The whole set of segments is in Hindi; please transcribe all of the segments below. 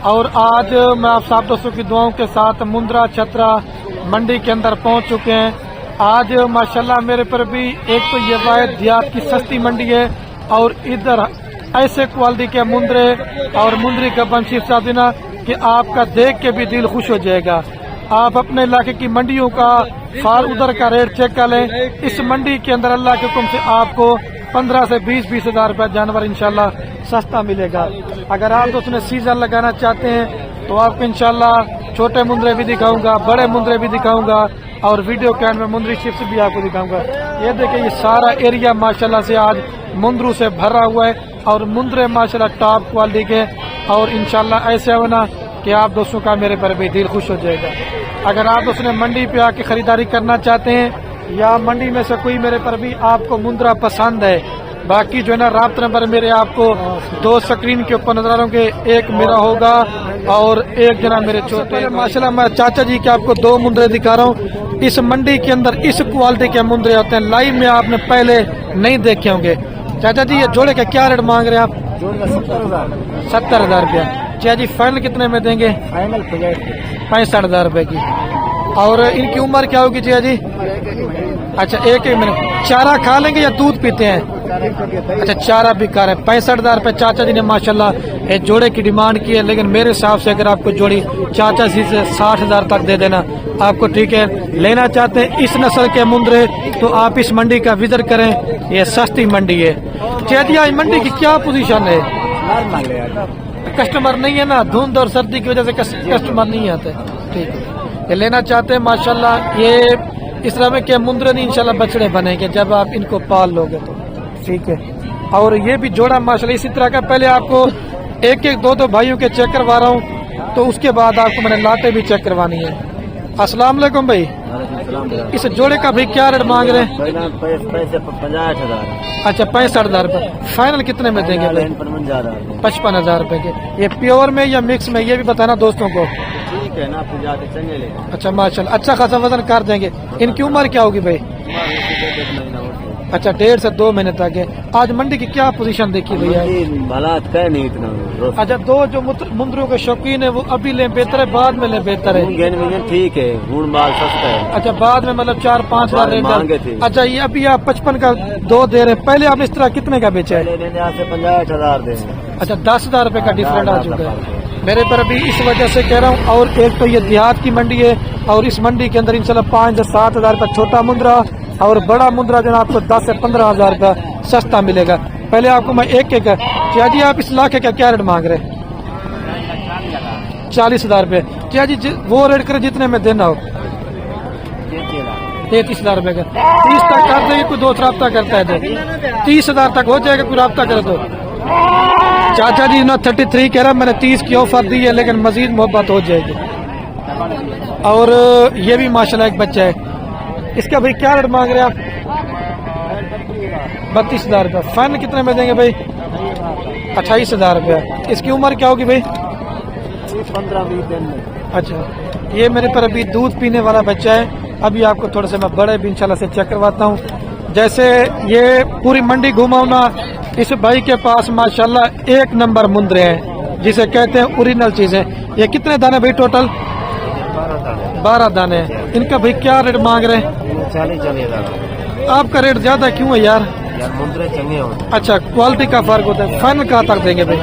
और आज मैं आप सब दोस्तों की दुआओं के साथ मुंद्रा छतरा मंडी के अंदर पहुंच चुके हैं। आज माशाल्लाह मेरे पर भी एक तो ये वायद देहात की सस्ती मंडी है और इधर ऐसे क्वालिटी के मुंद्रे और मुंद्री का बंशीर सादिना कि आपका देख के भी दिल खुश हो जाएगा। आप अपने इलाके की मंडियों का फार उधर का रेट चेक कर लें। इस मंडी के अंदर अल्लाह के हुक्म से आपको 15 से 20 हज़ार रुपया जानवर इंशाल्लाह सस्ता मिलेगा। अगर आप दोस्तों ने सीजन लगाना चाहते हैं तो आपको इंशाल्लाह छोटे मुंद्रे भी दिखाऊंगा, बड़े मुंद्रे भी दिखाऊंगा और वीडियो के अंत में मुंद्री चिप्स भी आपको दिखाऊंगा। ये देखिए ये सारा एरिया माशाल्लाह से आज मुंद्रू से भरा हुआ है और मुंद्रे माशाल्लाह टॉप क्वालिटी के और इंशाल्लाह ऐसे होना कि आप दोस्तों का मेरे पर भी दिल खुश हो जाएगा। अगर आप दोस्तों ने मंडी पे आके खरीदारी करना चाहते हैं या मंडी में से कोई मेरे पर भी आपको मुंद्रा पसंद है, बाकी जो है ना राब्ता नंबर मेरे आपको 2 स्क्रीन के ऊपर नजर आ रहे होंगे, एक मेरा होगा और एक जना मेरे छोटे। माशाल्लाह मैं चाचा जी के आपको 2 मुंद्रे दिखा रहा हूँ। इस मंडी के अंदर इस क्वालिटी के मुंद्रे होते हैं, लाइव में आपने पहले नहीं देखे होंगे। चाचा जी ये जोड़े का क्या रेट मांग रहे हैं आप? 70,000 रुपया। चाचा जी फाइनल कितने में देंगे? फाइनल 65,000 रुपए की। और इनकी उम्र क्या होगी चाचा जी? अच्छा एक मिनट, चारा खा लेंगे या दूध पीते हैं? अच्छा चारा भी खा रहे हैं। 65,000 रुपए चाचा जी ने माशाल्लाह एक जोड़े की डिमांड की है, लेकिन मेरे हिसाब से अगर आपको जोड़ी चाचा जी से 60,000 तक दे देना आपको ठीक है। लेना चाहते हैं इस नस्ल के मुंद्रे तो आप इस मंडी का विजिट करें, ये सस्ती मंडी है। चैतिया मंडी की क्या पोजीशन है? कस्टमर नहीं है ना, धुंध और सर्दी की वजह से कस्टमर नहीं आते। ठीक है, ये लेना चाहते हैं माशाल्लाह ये इस तरह के मुंद्रे नहीं इंशाल्लाह बछड़े बनेंगे जब आप इनको पाल लोगे तो ठीक है। और ये भी जोड़ा माशाल्लाह इसी तरह का। पहले आपको एक 2 भाइयों के चेक करवा रहा हूँ तो उसके बाद आपको मैंने लाटे भी चेक करवानी है। अस्सलाम वालेकुम भाई, इस जोड़े का भी क्या रेट मांग रहे हैं? 50,000। अच्छा 65,000 रुपए। फाइनल कितने में देंगे भाई? 55,000 रुपए के। ये प्योर में या मिक्स में ये भी बताना दोस्तों को। ठीक है ना, चंगे ले। अच्छा माशाल्लाह अच्छा खासा वजन कर देंगे। इनकी उम्र क्या होगी भाई? अच्छा 1.5 से 2 महीने तक है। आज मंडी की क्या पोजीशन देखी भैया? हालात क्या नहीं इतना। अच्छा 2 जो मुंद्रों के शौकीन है वो अभी ले बेहतर है बाद में ले बेहतर है? ठीक है, गुण माल सस्ता है। अच्छा बाद में मतलब 4-5 हज़ार रेट। अच्छा ये अभी आप 55 का 2 दे रहे हैं, पहले आपने इस तरह कितने का बेचा है? 50,000 दे। अच्छा 10,000 रुपए का डिफरेंट आ चुका है मेरे पर अभी, इस वजह से कह रहा हूँ। और एक तो ये देहात की मंडी है और इस मंडी के अंदर इंशाल्लाह 5 से 7 हज़ार का छोटा मुंद्रा और बड़ा मुंद्रा जो है आपको 10 से 15 हज़ार का सस्ता मिलेगा। पहले आपको मैं एक क्या जी आप इस इलाके का क्या रेट मांग रहे हैं? 40,000 रुपए। क्या जी वो रेट करे जितने में देना हो। 33,000 रुपए का। 30 तक कर देंगे, कोई दोस्त रब्ता करता है तो 30,000 तक हो जाएगा, कोई रब्ता करे तो। चाचा जी ना 33 कह रहा, मैंने 30 की ऑफर दी है लेकिन मजीद मोहब्बत हो जाएगी। और ये भी माशाल्लाह एक बच्चा है, इसका भाई क्या रेट मांग रहे हैं आप? 32,000 रुपया। फाइनल कितने में देंगे भाई? 28,000 रुपया। इसकी उम्र क्या होगी भाई? 15-20 दिन में। अच्छा ये मेरे पर अभी दूध पीने वाला बच्चा है। अभी आपको थोड़े से मैं बड़े भी इंशाल्लाह से चेक करवाता हूँ। जैसे ये पूरी मंडी घुमाऊं ना, इस भाई के पास माशाल्लाह 1 नंबर मुंद्रे हैं जिसे कहते हैं ओरिजिनल चीजें। ये कितने दाने भाई टोटल? 12 दाने। इनका भाई क्या रेट मांग रहे हैं? 40,000। आपका रेट ज्यादा क्यों है यार? मुंद्रे चंगे हो। अच्छा क्वालिटी का फर्क होता है। फाइनल कहाँ तक देंगे भाई?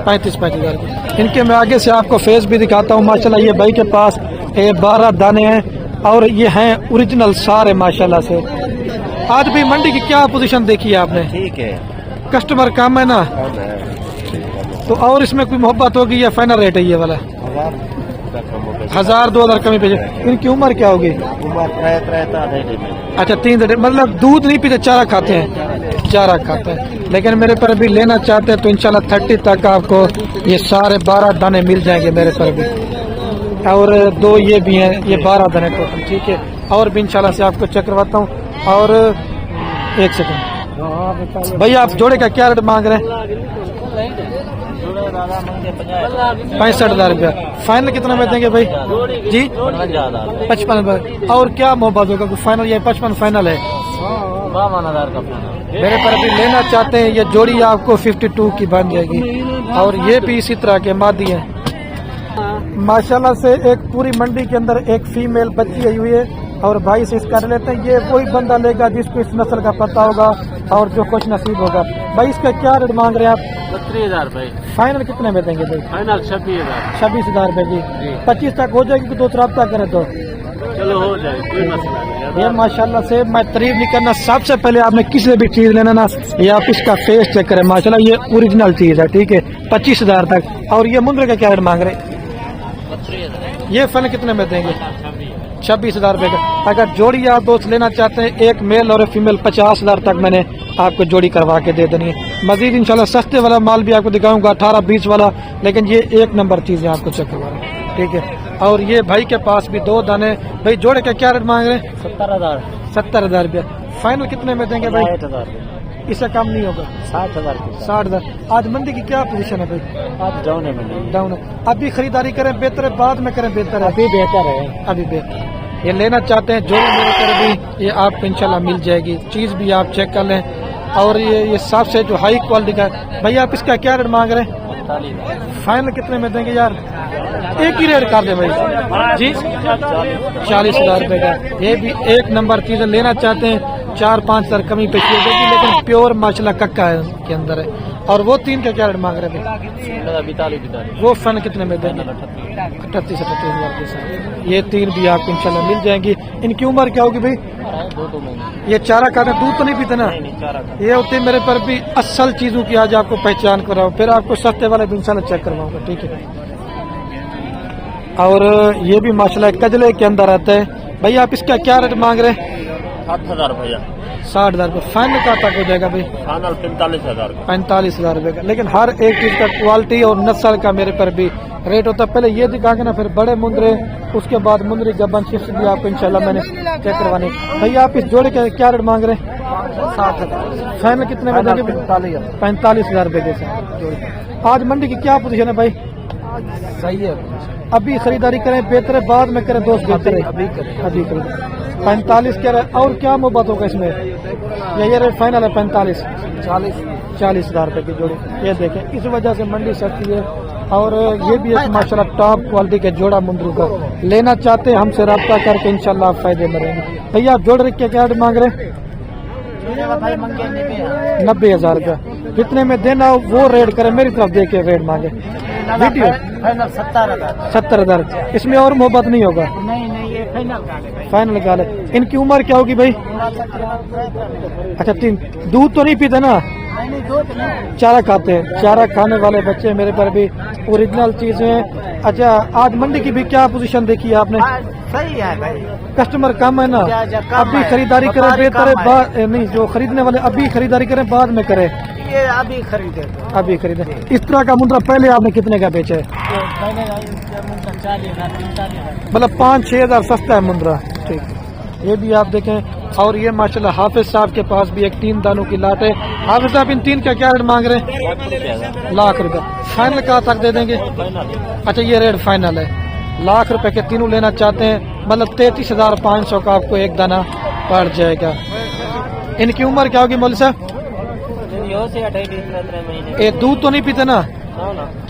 35,000 की। इनके मैं आगे से आपको फेस भी दिखाता हूँ। माशाल्लाह ये भाई के पास 12 दाने हैं और ये हैं ओरिजिनल सारे माशाल्लाह से। आज भी मंडी की क्या पोजीशन देखी है आपने? ठीक है, कस्टमर कम है ना तो और इसमें कोई मोहब्बत होगी या फाइनल रेट है ये वाला? 1,000-2,000 कमी पे। इनकी उम्र क्या होगी? अच्छा 3 मतलब दूध नहीं पीते, चारा खाते हैं? चारा खाते हैं। लेकिन मेरे पर भी लेना चाहते हैं तो इंशाल्लाह 30 तक आपको ये सारे 12 दाने मिल जाएंगे मेरे पर भी। और 2 ये भी हैं, ये 12 दाने टोटल। ठीक है, और भी इंशाल्लाह से आपको चेक करवाता हूँ। और 1 सेकंड भैया आप जोड़े का क्या रेट मांग रहे हैं? 65,000 रुपया। फाइनल कितना में देंगे भाई जी? 55। और क्या मोहब्बत होगा? फाइनल ये 55 फाइनल है। 52,000 का मेरे पर अभी लेना चाहते हैं ये जोड़ी आपको 52 की बन जाएगी। और ये भी इसी तरह के मादी है। माशाल्लाह से एक पूरी मंडी के अंदर एक फीमेल बच्ची आई हुई है और भाई से इसका लेते हैं। ये वही बंदा लेगा जिसको इस नस्ल का पता होगा और जो कुछ नसीब होगा। भाई इसका क्या रेट मांग रहे हैं आप? 32,000 भाई। फाइनल कितने में देंगे भाई? फाइनल 26,000। 26,000 रुपए की। 25 तक हो जाएगी कि 2 रब्ता करें तो? चलो हो जाए, कोई मसला नहीं। ये माशाल्लाह से मैं तारीफ नहीं करना, सबसे पहले आपने किसी भी चीज लेना ना, ये आप इसका फेस चेक करें। माशाल्लाह ये ओरिजिनल चीज है, ठीक है। 25,000 तक। और ये मुंद्रे का क्या रेट मांग रहे? 32,000। ये फन कितने में देंगे? 26,000 रुपए का। अगर जोड़ी आप दोस्त लेना चाहते हैं, एक मेल और एक फीमेल, 50,000 तक मैंने आपको जोड़ी करवा के दे देनी है। मजीद इंशाल्लाह सस्ते वाला माल भी आपको दिखाऊंगा, 18-20 वाला, लेकिन ये एक नंबर चीज है, आपको चेक करवा रहा हूं, ठीक है। और ये भाई के पास भी 2 दाने। भाई जोड़े का क्या रेट मांग रहे हैं? 70,000। 70,000 रुपया। फाइनल कितने में देंगे भाई? 60,000। इससे कम नहीं होगा। 60,000। 60,000। आज मंडी की क्या पोजीशन है भाई? आज डाउन है मंडी। डाउन है। अभी खरीदारी करें बेहतर है, बाद में करें बेहतर है? अभी बेहतर है। अभी बेहतर। ये लेना चाहते हैं जोड़ी मेरे पर भी, ये आपको इंशाल्लाह मिल जाएगी। चीज भी आप चेक कर लें। और ये सबसे जो हाई क्वालिटी का है। भैया आप इसका क्या रेट मांग रहे हैं? 45,000। फाइनल कितने में देंगे यार? एक ही रेट कर दे भाई जी। 40,000 रुपए का। ये भी एक नंबर चीज है, लेना चाहते हैं 4-5 हज़ार कमी पे की जाएगी, लेकिन प्योर माशाल्लाह कक्का है के अंदर है। और वो 3 का क्या रेट मांग रहे हैं? 42,000। वो फन कितने में देंगे? 38,000 के साथ। ये 3 भी आपको इंशाल्लाह मिल जाएंगी। इनकी उम्र क्या होगी भाई? 2 महीने। ये चारा खाते दूध तो नहीं पीते ना? ये होती मेरे पर भी असल चीजों की आज आपको पहचान कराऊं, फिर आपको सस्ते वाले भी इंशाल्लाह चेक करवाऊंगा, ठीक है। और ये भी माशाल्लाह कजले के अंदर आता है। भाई आप इसका क्या रेट मांग रहे हैं? 8,000 भैया। 60,000 रुपये। फाइनल का तक हो जाएगा भाई? फाइनल 45,000। 45,000 रुपये का। लेकिन हर एक चीज का क्वालिटी और नस्ल का मेरे पर भी रेट होता है। पहले ये दिखा के ना, फिर बड़े मुंद्रे, उसके बाद मुंद्री गब्बन शिफ्ट भी आपको इंशाल्लाह मैंने चेक करवानी। भैया आप इस जोड़े का क्या रेट मांग रहे हैं? 60,000। फाइनल कितने में देंगे? 45,000 रुपये के साथ जोड़ी। आज मंडी की क्या पोजीशन है भाई? सही है। अभी खरीदारी करें बेहतर है, बाद में करें दोस्त बेहतर है? अभी करें। 45 क्या रहे? और क्या मोहब्बत होगा इसमें? ये रेट फाइनल है 45। 40,000 रुपए की जोड़ी। ये देखें, इस वजह से मंडी सस्ती है। और ये भी एक माशाल्लाह टॉप क्वालिटी के जोड़ा मुंद्रू का। लेना चाहते हैं हमसे रब्ता करके इंशाल्लाह आप फायदे में रहेंगे। भैया आप जोड़ रख के क्या रेट मांग रहे हैं? 90,000 रुपया। कितने में देना वो रेट करें, मेरी तरफ देख के रेट मांगे। वीडियो 70,000। इसमें और मोहब्बत नहीं होगा? नहीं, ये फाइनल गाल है। इनकी उम्र क्या होगी भाई? अच्छा 3। दूध तो नहीं पीते ना? चारा खाते हैं। चारा खाने वाले बच्चे मेरे पर भी ओरिजिनल चीजें हैं। अच्छा आज मंडी की भी क्या पोजीशन देखी है आपने? सही है भाई। कस्टमर कम है ना? अभी खरीदारी करें बेहतर है, बाद नहीं, जो खरीदने वाले अभी खरीदारी करें बाद में करें? ये अभी खरीदे तो। अभी खरीदे। इस तरह का मुद्रा पहले आपने कितने का बेचा है? मतलब 5-6 हज़ार सस्ता है मुद्रा, ठीक। ये भी आप देखें। और ये माशाल्लाह हाफिज साहब के पास भी एक 3 दानों की लाट है। हाफिज साहब इन 3 का क्या रेट मांग रहे हैं? लाख रुपए। फाइनल कहाँ तक दे देंगे? अच्छा ये रेट फाइनल है। लाख रुपए के तीनों लेना चाहते हैं, मतलब 33,500 का आपको एक दाना पड़ जाएगा। इनकी उम्र क्या होगी मौलवी साहब? ये दूध तो नहीं पीते ना?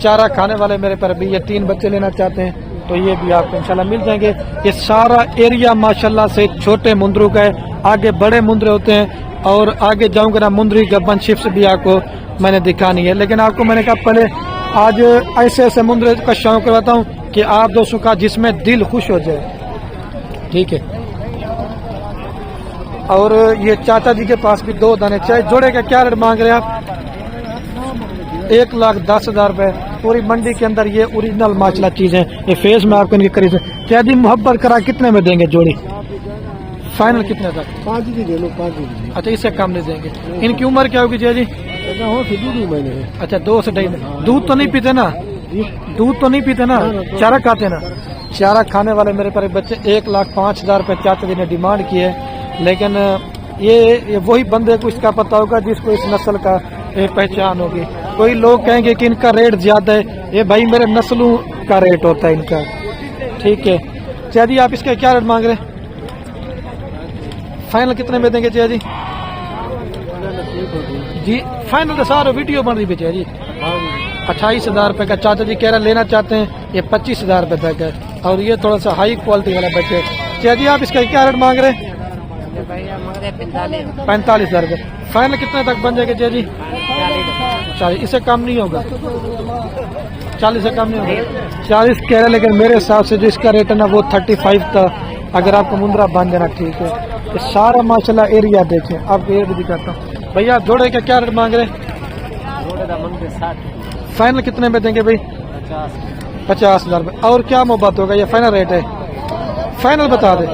चारा खाने वाले मेरे पर भी ये 3 बच्चे लेना चाहते हैं, तो ये भी आपको इंशाल्लाह मिल जाएंगे। ये सारा एरिया माशाल्लाह से छोटे मुंद्रू का है, आगे बड़े मुंद्रे होते हैं। और आगे जाऊंगा ना, मुंद्री गब्बन शिफ्ट भी आपको मैंने दिखानी है। लेकिन आपको मैंने कहा पहले आज ऐसे ऐसे मुंद्रे का शौक करवाता हूँ कि आप दोस्तों का जिसमें दिल खुश हो जाए, ठीक है। और ये चाचा जी के पास भी 2 दाने चाहे जोड़े का क्या रेट मांग रहे हैं आप? 1,10,000 रुपए। पूरी मंडी के अंदर ये ओरिजिनल माशाल्लाह चीजें। ये फेस में आपको इनके करीब क्या दी मोहब्बत करा, कितने में देंगे जोड़ी? फाइनल कितने तक? 5 ही दे लो, 5 ही। अच्छा इससे कम नहीं देंगे। इनकी उम्र क्या होगी जी? अच्छा 2 से 2.5। दूध तो नहीं पीते ना? दूध तो नहीं पीते ना? चारा खाते ना? चारा खाने वाले मेरे पर बच्चे 1,05,000 रुपए चाचा जी ने डिमांड की है। लेकिन ये वही बंदे को इसका पता होगा जिसको इस नस्ल का पहचान होगी। कोई लोग कहेंगे कि इनका रेट ज्यादा है, ये भाई मेरे नस्लों का रेट होता है इनका, ठीक है। चाचा जी आप इसका क्या रेट मांग रहे हैं? फाइनल कितने में देंगे चाचा जी? जी फाइनल तो सारा वीडियो बन रही है चाचा जी। 28,000 रुपए का। चाचा जी कह रहे लेना चाहते हैं ये 25,000 रुपए तक है। और ये थोड़ा सा हाई क्वालिटी वाला बच्चे। चाचा जी आप इसका क्या रेट मांग रहे हैं? 45,000 रुपए। फाइनल कितने तक बन जाएगा चाचा जी? 40। इससे कम नहीं होगा? 40 से कम नहीं होगा? 40 कह रहे, लेकिन मेरे हिसाब से जो इसका रेट है ना वो 35 था। अगर आपको मुंद्रा बांध देना ठीक है। तो सारा माशाल्लाह एरिया देखें, आपको ये भी दिखाता हूँ। भैया आप जोड़े का क्या रेट मांग रहे हैं? फाइनल कितने में देंगे भाई? 50,000 रुपये। और क्या मोहब्बत होगा? ये फाइनल रेट है? फाइनल बता दे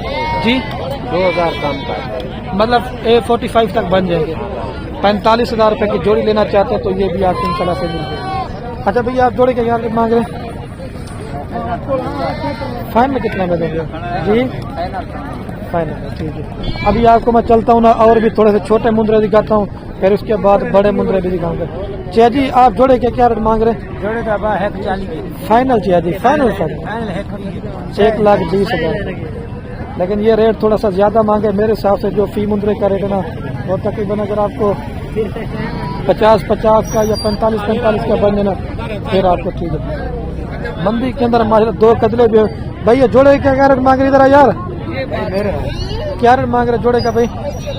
जी। 2,000 कम का, मतलब 45 तक बन जाएंगे। 45,000 रुपये की जोड़ी लेना चाहते हैं तो ये भी आपको इंशाल्लाह से मिल जाएगी। अच्छा भैया आप जोड़े का क्या रेट मांग रहे हैं? फाइनल कितना में देंगे जी? फाइनल ठीक है। अभी आपको मैं चलता हूँ ना और भी थोड़े से छोटे मुंद्रे दिखाता हूँ, फिर उसके बाद बड़े मुंद्रे भी दिखाऊंगा। चिया जी आप जोड़े के क्या रेट मांग रहे हैं? जोड़े का है 40। फाइनल चिया जी? फाइनल सर फाइनल है 1,20,000। लेकिन ये रेट थोड़ा सा ज्यादा मांगे मेरे हिसाब से। जो फी मुंद्रे का रेट है ना वो तकरीबन अगर आपको 50 का या 45 का बन जाना फिर आपको ठीक है। मंडी के अंदर माशाल्लाह 2 कतले भी। भैया जोड़े का क्या रेट मांग रहे इधर यार? मेरे क्या रेट मांग रहे जोड़े का भाई?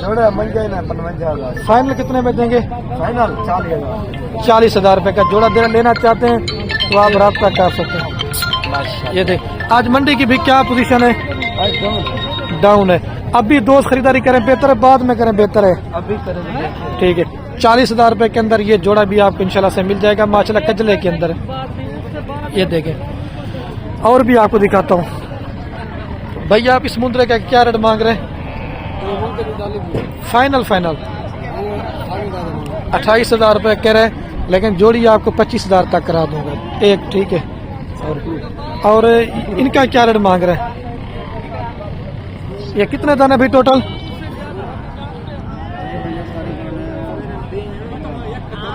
जोड़े मिल जाए ना 55,000। फाइनल कितने में देंगे? फाइनल 40,000। 40,000 रुपए का जोड़ा देना लेना चाहते हैं तो आप रब्ता कर सकते हैं। ये देख आज मंडी की भी क्या पोजीशन है? डाउन है। अभी दोस्त खरीदारी करें बेहतर है, बाद में करें बेहतर है? अभी करेंगे ठीक है। 40,000 रुपए के अंदर ये जोड़ा भी आपको इंशाल्लाह से मिल जाएगा माशाल्लाह कजले के अंदर। ये देखें और भी आपको दिखाता हूँ। भैया आप इस मुंद्रे का क्या रेट मांग रहे हैं? फाइनल 28,000 रुपए कह रहे हैं, लेकिन जोड़ी आपको 25,000 तक करा दूंगा एक। ठीक है। और इनका क्या रेट मांग रहे हैं? ये कितने दाने भी टोटल?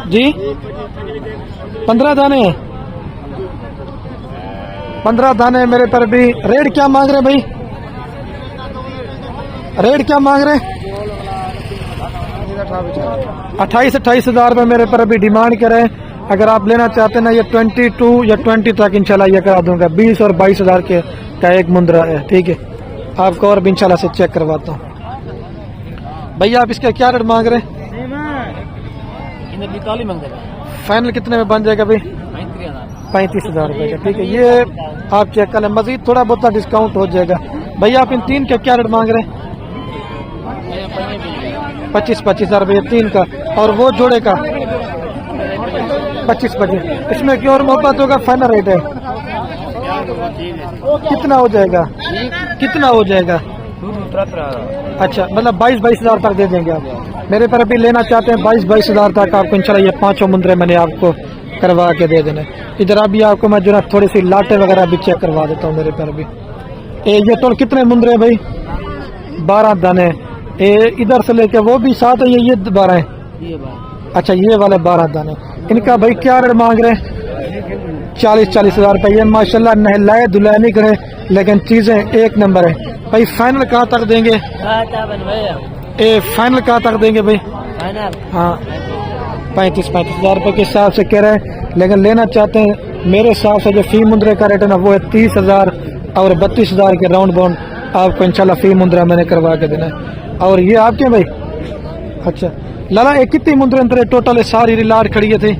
जी 15 दाने हैं। 15 दाने मेरे पर भी। रेट क्या मांग रहे भाई? रेट क्या मांग रहे? 28,000 रुपये मेरे पर अभी डिमांड करें। अगर आप लेना चाहते हैं ना ये 22 या 20 तक इंशाल्लाह ये करा दूंगा। 20 और 22,000 के का एक मुंद्रा है। ठीक है। आपको और भी इंशाल्लाह से चेक करवाता हूँ। भैया आप इसका क्या रेट मांग रहे हैं? फाइनल कितने में बन जाएगा भाई? 35,000 रुपये का। ठीक है। ये आप चेक कर लें, मजीद थोड़ा बहुत डिस्काउंट हो जाएगा। भैया आप इन 3 का क्या रेट मांग रहे हैं? 25,000 रुपये 3 का। और वो जोड़े का 25,000। इसमें क्यों और मोहब्बत होगा? फाइनल रेट है कितना हो जाएगा? कितना हो जाएगा? अच्छा मतलब 22,000 तक दे देंगे आप? मेरे पर अभी लेना चाहते हैं 22,000 तक आपको इंशाल्लाह ये 5 मुंद्रे मैंने आपको करवा के दे देने। इधर अभी आपको मैं जो ना थोड़ी सी लाटे वगैरह भी चेक करवा देता हूँ मेरे पर भी। ये तो कितने मुंद्रे भाई? 12 दाने। इधर से लेके वो भी 7 है, ये 12 है? अच्छा ये वाले 12 दाने। इनका भाई क्या रेट मांग रहे हैं? 40,000 रुपये। ये माशाल्लाह नहलाए धुलाए नहीं करे, लेकिन चीजें एक नंबर है भाई। फाइनल कहाँ तक देंगे? फाइनल कहाँ तक देंगे भाई? हाँ 35,000 रुपये के हिसाब से कह रहे हैं, लेकिन लेना चाहते हैं मेरे हिसाब से जो फी मुंद्रे का रेट है ना वो है 30,000 और 32,000 के राउंड बाउंड आपको इंशाल्लाह फी मुंद्रा मैंने करवा के देना है। और ये आपके भाई? अच्छा लाला एक कितनी मुंद्रे अंदर टोटल सारी रिलाट खड़ी थी?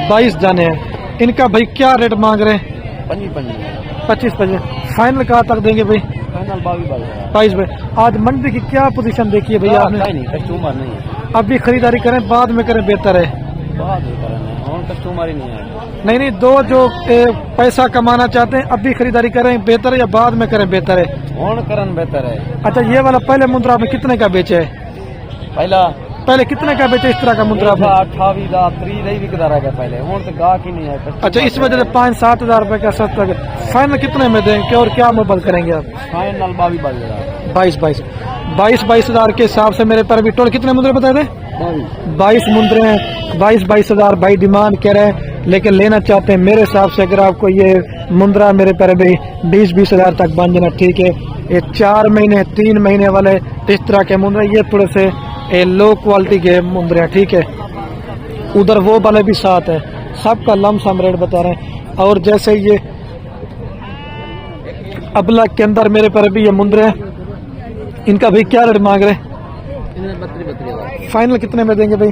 22 दाने हैं। इनका भाई क्या रेट मांग रहे हैं? 25,000। फाइनल कहाँ तक देंगे भाई? 22 भाई। आज मंडी की क्या पोजीशन देखी है भैया आपने? कस्टमर नहीं है। अभी खरीदारी करें बाद में करें बेहतर है? कस्टमर ही नहीं है। नहीं दो जो पैसा कमाना चाहते हैं अभी खरीदारी करें बेहतर है या बाद में करें बेहतर है? करन बेहतर है। अच्छा ये वाला पहले मुंद्रा में कितने का बेचे है? पहले कितने का बेचे इस तरह का मुंद्रा? 28 का 30 बिकता रहा पहले। तो गाहक ही नहीं है। अच्छा इस वजह से 5-7 हजार रुपए का सस्ता। फाइनल कितने में देंगे और क्या मोबाइल करेंगे आप? फाइनल 22,000 के हिसाब से मेरे पर अभी टोटल कितने मुंद्रे बताए थे? 22 मुंद्रे हैं। 22,000 भाई डिमांड कह रहे हैं, लेकिन लेना चाहते हैं मेरे हिसाब से अगर आपको ये मुंद्रा मेरे पर अभी 20,000 तक बन जाना। ठीक है। ये 4 महीने 3 महीने वाले इस तरह के मुंद्रे, ये थोड़े से लो क्वालिटी के मुंद्रे हैं। ठीक है। उधर वो वाले भी 7 है, सबका लमसम रेट बता रहे हैं। और जैसे ये अबला के अंदर मेरे पर अभी ये मुंद्रे हैं, इनका भाई क्या रेट मांग रहे हैं? फाइनल कितने में देंगे भाई?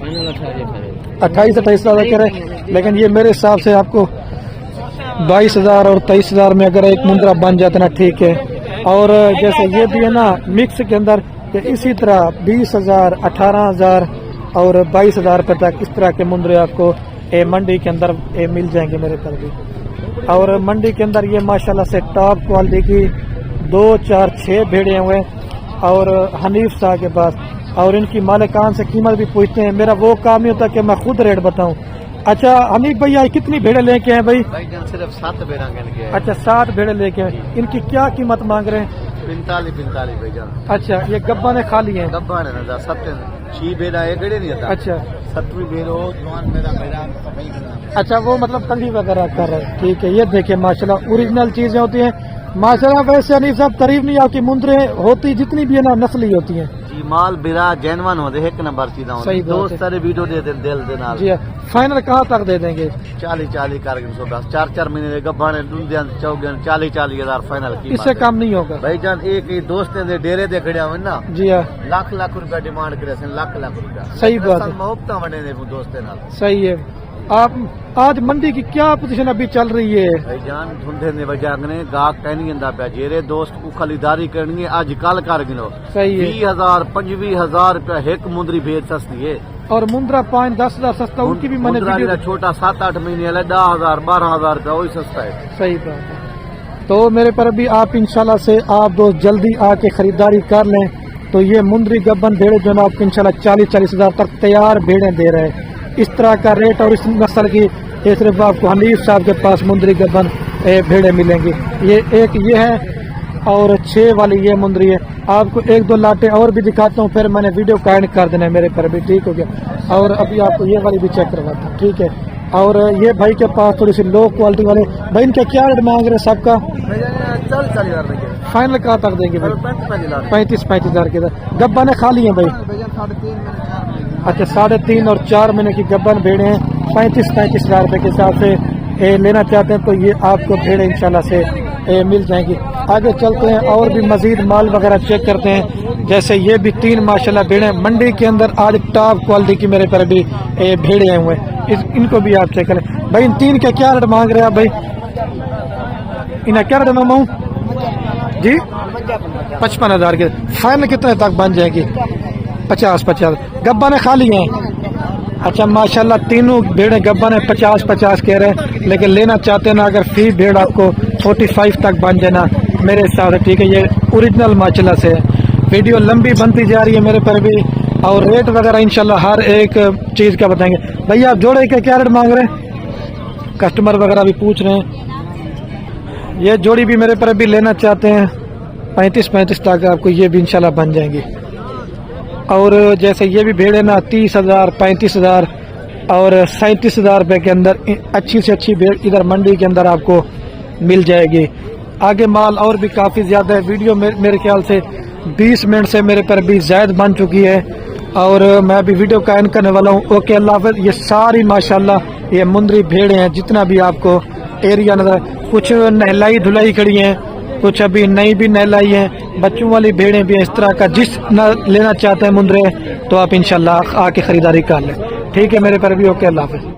28-28 हज़ार कह रहे, लेकिन ये मेरे हिसाब से आपको 22,000 और 23,000 में अगर एक मुंद्रा बन जाता ना ठीक है। और जैसे ये भी है ना मिक्स के अंदर, कि इसी तरह 20,000, 18,000 और 22,000 रुपये तक इस तरह के मुंद्रे आपको मंडी के अंदर मिल जाएंगे मेरे पर भी। और मंडी के अंदर ये माशाल्लाह से टॉप क्वालिटी की 2, 4, 6 भेड़े हुए और हनीफ शाह के पास, और इनकी मालिकान से कीमत भी पूछते हैं। मेरा वो काम नहीं होता कि मैं खुद रेट बताऊं। अच्छा हनीफ भैया कितनी भेड़े लेके हैं भाई? सिर्फ 7 भेड़ा के। अच्छा 7 भेड़े लेके हैं, इनकी क्या कीमत मांग रहे हैं? 45 भाईजान। अच्छा ये गब्बा ने खाली है? गब्बा ने ना 6 भेड़ा एक नहीं था। अच्छा 7वीं भेड़ो जवान मेरा भेड़ा। अच्छा वो मतलब कंघी वगैरह कर रहे हैं, ठीक है। ये देखिए माशाल्लाह ओरिजिनल चीजें होती हैं माशाल्लाह। वैसे नहीं सब तारीफ नहीं आपकी मुंद्रे होती जितनी भी है ना नस्ली होती हैं जी। माल बिरा जैनवन होते एक नंबर चीज सही दोस्त सारे वीडियो दे दिल दे नाल जी। फाइनल कहाँ तक दे देंगे? 40 कर 4 महीने गब्बा ने डूंदियां चौगियां 40 हज़ार फाइनल की। इससे कम नहीं होगा भाईजान। एक ही दोस्त ने डेरे दे खड़िया हुए ना जी हाँ, लाख रुपया डिमांड करे, लाख रुपया। सही बात है, मोहब्बत बने ने दोस्त नाल। सही है। आप आज मंडी की क्या पोजीशन अभी चल रही है? भाईजान धुंधे ने वजह ने गाहक कहनी अंदा पे जेरे दोस्त को खरीदारी करनी है आज कल कर गिनो। सही है। 20,000 25,000 रुपया एक मुंदरी भेज सस्ती है। और मुंद्रा 5-10 हज़ार सस्ता, उनकी भी मैंने वीडियो छोटा 7-8 महीने वाला 10,000 12,000 रुपया वही सस्ता है। सही बात है। तो मेरे पर अभी आप इंशाल्लाह से आप दोस्त जल्दी आके खरीदारी कर लें। तो ये मुंदरी गब्बन भेड़े जो ना आपको इंशाल्लाह 40-40 हज़ार तक तैयार भेड़े दे रहे हैं। इस तरह का रेट और इस नस्ल की ये सिर्फ आपको हनीफ साहब के पास मुंदरी गब्बन भेड़े मिलेंगे। ये एक ये है और 6 वाली ये मुंदरी है। आपको 1-2 लाटे और भी दिखाता हूँ, फिर मैंने वीडियो का एंड कर देना है मेरे पर भी, ठीक हो गया। और अभी आपको ये वाली भी चेक करवाता हूँ, ठीक है। और ये भाई के पास थोड़ी सी लो क्वालिटी वाले भाई, इनका क्या रेट मांग रहे हैं सबका? 40 हज़ार फाइनल कहाँ तक देंगे भाई? 35 हज़ार के गब्बा ने खाली है भाई। अच्छा 3.5 और 4 महीने की गब्बन भेड़े हैं। 35 हज़ार रुपये के हिसाब से लेना चाहते हैं तो ये आपको भेड़े इंशाल्लाह से मिल जाएंगी। आगे चलते हैं और भी मजीद माल वगैरह चेक करते हैं। जैसे ये भी 3 माशाल्लाह भेड़े मंडी के अंदर आज टॉप क्वालिटी की मेरे पर भी भेड़े आए हुए हैं। इनको भी आप चेक करें भाई। इन 3 का क्या रेट मांग रहे हैं आप भाई? इन्हें क्या रेट मांगू जी? 55 हज़ार के। फाइनल कितने तक बन जाएगी? 50 गब्बा ने खाली हैं। अच्छा माशाल्लाह तीनों भेड़े गब्बा ने 50 कह रहे हैं, लेकिन लेना चाहते हैं ना अगर फी भेड़ आपको 45 तक बन जाए ना मेरे हिसाब से ठीक है। ये ओरिजिनल माशाल्लाह से वीडियो लंबी बनती जा रही है मेरे पर भी, और रेट वगैरह इंशाल्लाह हर एक चीज़ का बताएंगे। भैया आप जोड़े के क्या रेट मांग रहे हैं? कस्टमर वगैरह भी पूछ रहे हैं। ये जोड़ी भी मेरे पर भी लेना चाहते हैं 35 तक आपको ये भी इंशाल्लाह बन जाएंगी। और जैसे ये भी भेड़ है ना 30 हज़ार 35 हज़ार और 37 हज़ार रुपये के अंदर अच्छी से अच्छी भेड़ इधर मंडी के अंदर आपको मिल जाएगी। आगे माल और भी काफ़ी ज़्यादा है। वीडियो मेरे ख्याल से 20 मिनट से मेरे पर भी ज़ायद बन चुकी है और मैं अभी वीडियो का एंड करने वाला हूँ। ओके अल्लाह हाफ़िज़। ये सारी माशाल्लाह ये मुंदरी भेड़े हैं जितना भी आपको एरिया नजर, कुछ नहलाई धुलाई खड़ी हैं, कुछ अभी नई भी नहलाई हैं, बच्चों वाली भेड़ें भी हैं। इस तरह का जिस लेना चाहते हैं मुंद्रे तो आप इंशाल्लाह आके खरीदारी कर लें, ठीक है मेरे पर भी। ओके अल्लाह हाफ़िज़।